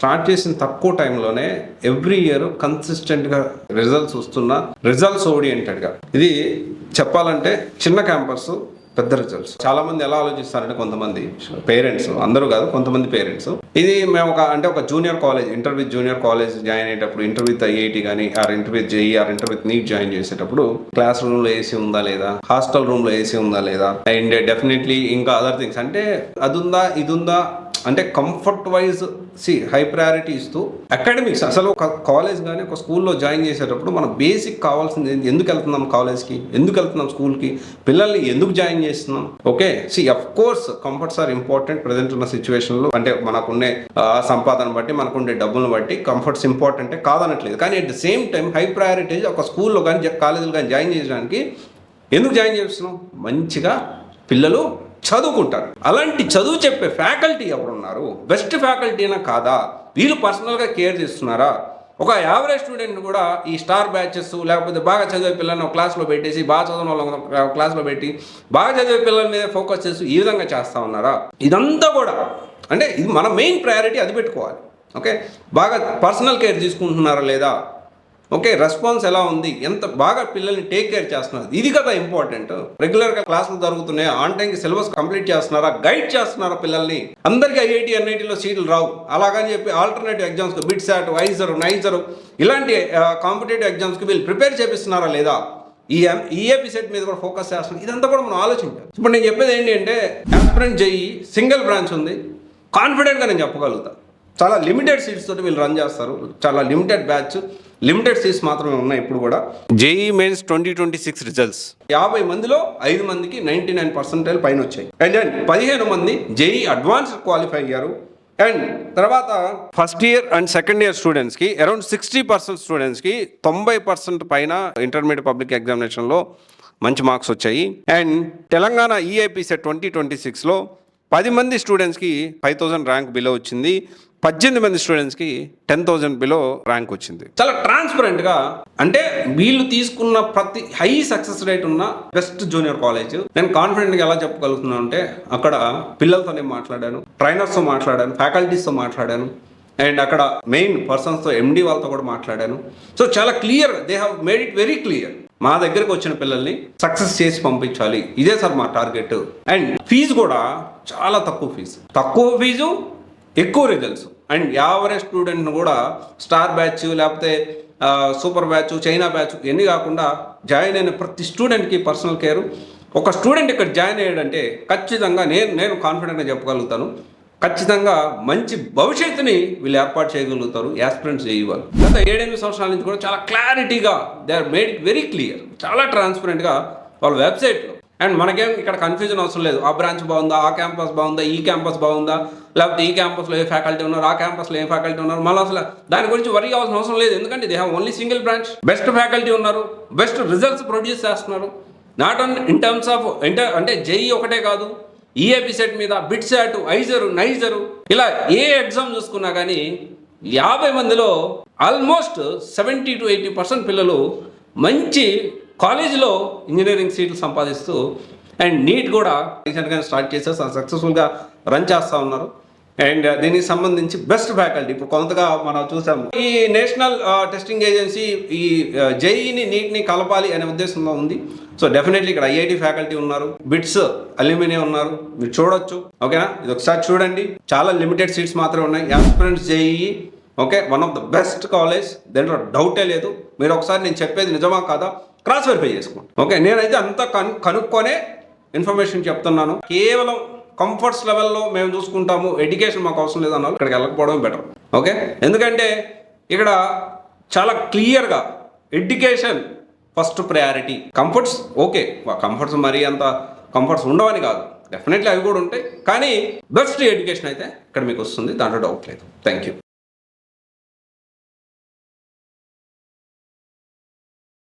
Start చేసిన తక్కువ టైంలోనే ఎవ్రీ ఇయర్ కన్సిస్టెంట్గా రిజల్ట్స్ వస్తున్నా, రిజల్ట్స్ ఓరియంటెడ్గా. ఇది చెప్పాలంటే చిన్న క్యాంపస్ పెద్ద రిజల్ట్స్. చాలా మంది ఎలా ఆలోచిస్తారంటే, కొంతమంది పేరెంట్స్, అందరూ కాదు, కొంతమంది పేరెంట్స్, ఇది మేము ఒక junior college, inter with junior college join అయ్యేటప్పుడు, ఇంటర్ విత్ ఐఐటి కానీ, inter with JEE, inter with NEET join చేసేటప్పుడు క్లాస్ రూమ్లో ఏసీ ఉందా లేదా, హాస్టల్ రూమ్లో ఏసీ ఉందా లేదా, అండ్ డెఫినెట్లీ ఇంకా అదర్ థింగ్స్, అంటే అది ఉందా ఇది ఉందా, అంటే కంఫర్ట్ వైజ్ హై ప్రయారిటీ ఇస్తూ అకాడమిక్స్. అసలు ఒక కాలేజ్ కానీ ఒక స్కూల్లో జాయిన్ చేసేటప్పుడు మనం బేసిక్ కావాల్సింది ఎందుకు వెళ్తున్నాం కాలేజ్కి, ఎందుకు వెళ్తున్నాం స్కూల్కి, పిల్లల్ని ఎందుకు జాయిన్ చేస్తున్నాం. Okay, of course comforts are important present ఉన్న సిచ్యువేషన్లో. అంటే మనకుండే సంపాదన బట్టి, మనకుండే డబ్బులను బట్టి కంఫర్ట్స్ ఇంపార్టెంటే కాదనట్లేదు. కానీ at the same time high priority ఒక స్కూల్లో కానీ కాలేజీలో కానీ జాయిన్ చేయడానికి ఎందుకు జాయిన్ చేస్తున్నాం, మంచిగా పిల్లలు చదువుకుంటారు. అలాంటి చదువు చెప్పే ఫ్యాకల్టీ ఎవరున్నారు, బెస్ట్ ఫ్యాకల్టీనా కాదా, వీళ్ళు పర్సనల్గా కేర్ చేస్తున్నారా. ఒక యావరేజ్ స్టూడెంట్ కూడా ఈ స్టార్ బ్యాచెస్, లేకపోతే బాగా చదివే పిల్లల్ని ఒక క్లాస్లో పెట్టేసి, బాగా చదివిన వాళ్ళని క్లాస్లో పెట్టి, బాగా చదివే పిల్లల మీద ఫోకస్ చేస్తూ ఈ విధంగా చేస్తూ ఉన్నారా. ఇదంతా కూడా అంటే ఇది మన మెయిన్ ప్రయారిటీ, అది పెట్టుకోవాలి. ఓకే, బాగా పర్సనల్ కేర్ తీసుకుంటున్నారా లేదా, ఓకే, రెస్పాన్స్ ఎలా ఉంది, ఎంత బాగా పిల్లల్ని టేక్ కేర్ చేస్తున్నారు, ఇది కదా ఇంపార్టెంట్. రెగ్యులర్గా క్లాసులు జరుగుతున్నాయి, ఆన్ టైంకి సిలబస్ కంప్లీట్ చేస్తున్నారా, గైడ్ చేస్తున్నారా పిల్లల్ని. అందరికీ ఐఐటి ఎన్ఐటీలో సీట్లు రావు, అలాగని చెప్పి ఆల్టర్నేటివ్ ఎగ్జామ్స్కి బిట్సాట్, వైజర్, నైజర్ ఇలాంటి కాంపిటేటివ్ ఎగ్జామ్స్కి వీళ్ళు ప్రిపేర్ చేపిస్తున్నారా లేదా, ఈఏపీ సెట్ మీద కూడా ఫోకస్ చేస్తున్నారు. ఇదంతా కూడా మనం ఆలోచించాలి. ఇప్పుడు నేను చెప్పేది ఏంటి అంటే, ఆస్పిరెంట్ జేఈ సింగిల్ బ్రాంచ్ ఉంది, కాన్ఫిడెంట్గా నేను చెప్పగలుగుతాను. చాలా లిమిటెడ్ సీట్స్ తోటి వీళ్ళు రన్ చేస్తారు, చాలా లిమిటెడ్ బ్యాచ్, లిమిటెడ్ సీట్స్ మాత్రమే ఉన్నాయి ఇప్పుడు కూడా. జేఈ మెయిన్స్ 2026 రిజల్ట్స్ 50 మందిలో 5 మందికి 99% పైన వచ్చాయి. అండ్ 15 మంది జేఈ అడ్వాన్స్డ్ క్వాలిఫై అయ్యారు. అండ్ తర్వాత first year and second year స్టూడెంట్స్కి అరౌండ్ 60% స్టూడెంట్స్కి 90% పైన ఇంటర్మీడియట్ పబ్లిక్ ఎగ్జామినేషన్లో మంచి మార్క్స్ వచ్చాయి. అండ్ తెలంగాణ ఈఐపీ సెట్ 2026లో 10 మంది స్టూడెంట్స్కి 5000 ర్యాంక్ బిలో వచ్చింది, 18 మంది స్టూడెంట్స్కి 10,000 బిలో ర్యాంక్ వచ్చింది. చాలా ట్రాన్స్పరెంట్గా, అంటే వీళ్ళు తీసుకున్న ప్రతి హై సక్సెస్ రేట్ ఉన్న బెస్ట్ జూనియర్ కాలేజ్. నేను కాన్ఫిడెంట్గా ఎలా చెప్పగలుగుతున్నాను అంటే, అక్కడ పిల్లలతోనే మాట్లాడాను, ట్రైనర్స్తో మాట్లాడాను, ఫ్యాకల్టీస్తో మాట్లాడాను, అండ్ అక్కడ మెయిన్ పర్సన్స్తో, ఎండి వాళ్ళతో కూడా మాట్లాడాను. సో చాలా clear, they have made it very clear. మా దగ్గరకు వచ్చిన పిల్లల్ని సక్సెస్ చేసి పంపించాలి, ఇదే సార్ మా టార్గెట్. అండ్ ఫీజు కూడా చాలా తక్కువ ఫీజు ఎక్కువ రిజల్ట్స్. అండ్ యావరేజ్ స్టూడెంట్ను కూడా స్టార్ బ్యాచ్, లేకపోతే సూపర్ బ్యాచ్, చైనా బ్యాచ్ ఇవన్నీ కాకుండా జాయిన్ అయిన ప్రతి స్టూడెంట్కి పర్సనల్ కేరు. ఒక స్టూడెంట్ ఇక్కడ జాయిన్ అయ్యాడంటే ఖచ్చితంగా నేను కాన్ఫిడెంట్గా చెప్పగలుగుతాను, ఖచ్చితంగా మంచి భవిష్యత్తుని వీళ్ళు ఏర్పాటు చేయగలుగుతారు యాస్పిరెంట్స్ చేయవాలి. గత 7-8 సంవత్సరాల నుంచి కూడా చాలా క్లారిటీగా they are made it very clear, చాలా ట్రాన్స్పరెంట్గా వాళ్ళ వెబ్సైట్లో. అండ్ మనకేం ఇక్కడ కన్ఫ్యూజన్ అవసరం లేదు, ఆ బ్రాంచ్ బాగుందా, ఆ క్యాంపస్ బాగుందా, ఈ క్యాంపస్ బాగుందా, లేకపోతే ఈ క్యాంపస్లో ఏ ఫ్యాకల్టీ ఉన్నారు, ఆ క్యాంపస్లో ఏ ఫ్యాకల్టీ ఉన్నారు, మళ్ళీ అసలు దాని గురించి వరీ అవ్వాల్సిన అవసరం లేదు. ఎందుకంటే they have only single branch, best faculty ఉన్నారు, బెస్ట్ రిజల్ట్స్ ప్రొడ్యూస్ చేస్తున్నారు. Not only in terms of అంటే జేఈ ఒకటే కాదు, ఈఏపీ సెట్ మీద బిట్సాట్, ఐజరు, నైజరు, ఇలా ఏ ఎగ్జామ్ చూసుకున్నా కానీ 50 మందిలో ఆల్మోస్ట్ 70 to 80% పిల్లలు మంచి కాలేజీలో ఇంజనీరింగ్ సీట్లు సంపాదిస్తూ, అండ్ నీట్ కూడా రీసెంట్గా స్టార్ట్ చేసేసి సక్సెస్ఫుల్గా రన్ చేస్తూ ఉన్నారు. అండ్ దీనికి సంబంధించి బెస్ట్ ఫ్యాకల్టీ ఇప్పుడు కొంతగా మనం చూసాము. ఈ నేషనల్ టెస్టింగ్ ఏజెన్సీ ఈ జేఈని, నీట్ని కలపాలి అనే ఉద్దేశంలో ఉంది. సో డెఫినెట్లీ ఇక్కడ ఐఐటి ఫ్యాకల్టీ ఉన్నారు, బిట్స్ అల్యూమినియం ఉన్నారు, మీరు చూడొచ్చు. ఓకేనా, ఇది ఒకసారి చూడండి, చాలా లిమిటెడ్ సీట్స్ మాత్రమే ఉన్నాయి. Aspirants JEE okay, one of the best college, దాంట్లో డౌటే లేదు. మీరు ఒకసారి నేను చెప్పేది నిజమా కాదా క్రాస్ వెరిఫై చేసుకోండి. ఓకే, నేనైతే అంతా కనుక్కొనే ఇన్ఫర్మేషన్ చెప్తున్నాను. కేవలం కంఫర్ట్స్ లెవెల్లో మేము చూసుకుంటాము, ఎడ్యుకేషన్ మాకు అవసరం లేదు అన్నారు, ఇక్కడికి వెళ్ళకపోవడం బెటర్. ఓకే, ఎందుకంటే ఇక్కడ చాలా క్లియర్గా education first priority. Comforts okay, comforts మరీ అంత కంఫర్ట్స్ ఉండవని కాదు, డెఫినెట్లీ అవి కూడా ఉంటాయి, కానీ బెస్ట్ ఎడ్యుకేషన్ అయితే ఇక్కడ మీకు వస్తుంది, దాంట్లో డౌట్ లేదు. Thank you.